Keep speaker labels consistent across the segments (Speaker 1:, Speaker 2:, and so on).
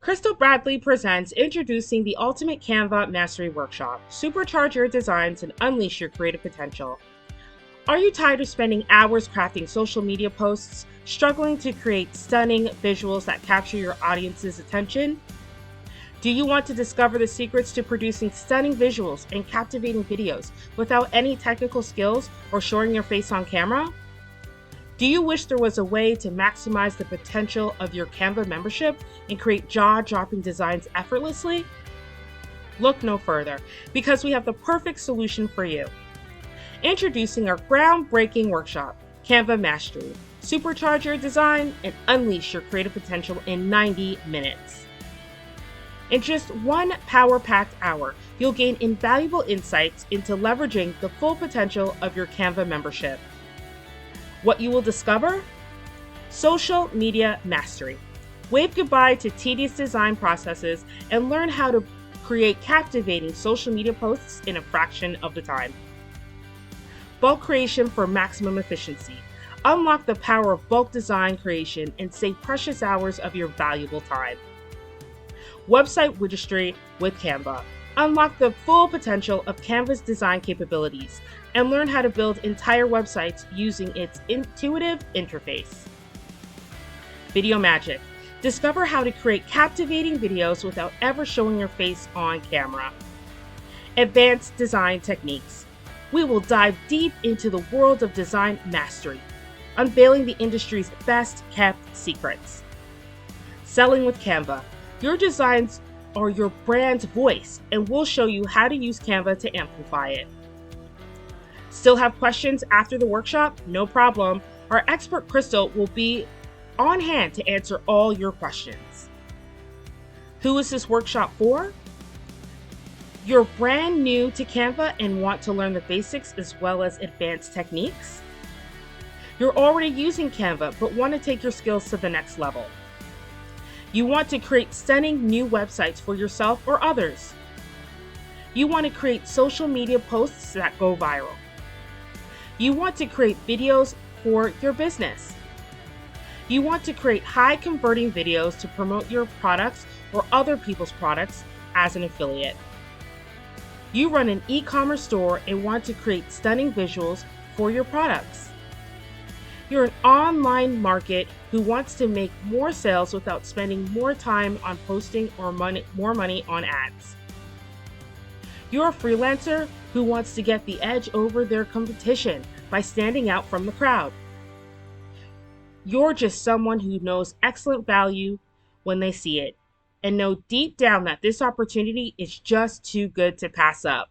Speaker 1: Krystle Bradley presents Introducing the Ultimate Canva Mastery Workshop. Supercharge your designs and unleash your creative potential. Are you tired of spending hours crafting social media posts, struggling to create stunning visuals that capture your audience's attention? Do you want to discover the secrets to producing stunning visuals and captivating videos without any technical skills or showing your face on camera? Do you wish there was a way to maximize the potential of your Canva membership and create jaw-dropping designs effortlessly? Look no further, because we have the perfect solution for you. Introducing our groundbreaking workshop, Canva Mastery. Supercharge your design and unleash your creative potential in 90 minutes. In just one power-packed hour, you'll gain invaluable insights into leveraging the full potential of your Canva membership. What you will discover? Social media mastery. Wave goodbye to tedious design processes and learn how to create captivating social media posts in a fraction of the time. Bulk creation for maximum efficiency. Unlock the power of bulk design creation and save precious hours of your valuable time. Website registry with Canva. Unlock the full potential of Canva's design capabilities and learn how to build entire websites using its intuitive interface. Video magic. Discover how to create captivating videos without ever showing your face on camera. Advanced design techniques. We will dive deep into the world of design mastery, unveiling the industry's best kept secrets. Selling with Canva. Your designs are your brand's voice, and we'll show you how to use Canva to amplify it. Still have questions after the workshop? No problem. Our expert Krystle will be on hand to answer all your questions. Who is this workshop for? You're brand new to Canva and want to learn the basics as well as advanced techniques? You're already using Canva but want to take your skills to the next level. You want to create stunning new websites for yourself or others. You want to create social media posts that go viral. You want to create videos for your business. You want to create high-converting videos to promote your products or other people's products as an affiliate. You run an e-commerce store and want to create stunning visuals for your products. You're an online market who wants to make more sales without spending more time on posting or more money on ads. You're a freelancer who wants to get the edge over their competition by standing out from the crowd. You're just someone who knows excellent value when they see it and know deep down that this opportunity is just too good to pass up.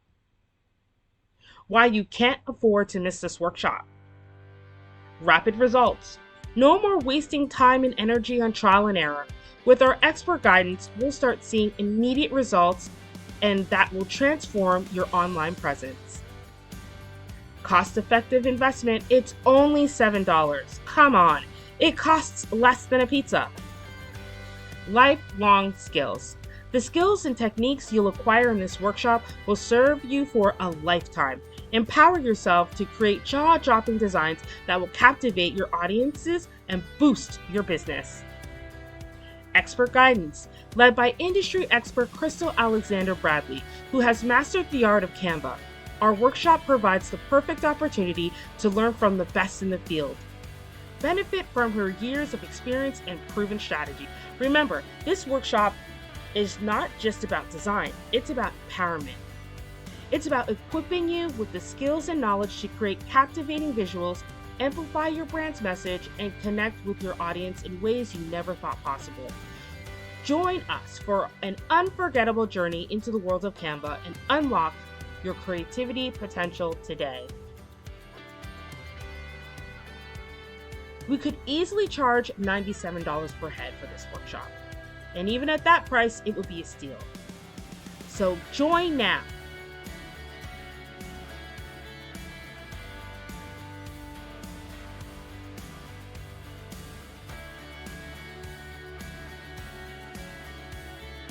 Speaker 1: Why you can't afford to miss this workshop. Rapid results. No more wasting time and energy on trial and error. With our expert guidance, we'll start seeing immediate results, and that will transform your online presence. Cost-effective investment, it's only $7. Come on, it costs less than a pizza. Lifelong skills. The skills and techniques you'll acquire in this workshop will serve you for a lifetime. Empower yourself to create jaw-dropping designs that will captivate your audiences and boost your business. Expert guidance, led by industry expert Krystle Bradley, who has mastered the art of Canva. Our workshop provides the perfect opportunity to learn from the best in the field. Benefit from her years of experience and proven strategy. Remember, this workshop is not just about design, it's about empowerment. It's about equipping you with the skills and knowledge to create captivating visuals, amplify your brand's message, and connect with your audience in ways you never thought possible. Join us for an unforgettable journey into the world of Canva and unlock your creativity potential today. We could easily charge $97 per head for this workshop, and even at that price, it would be a steal. So join now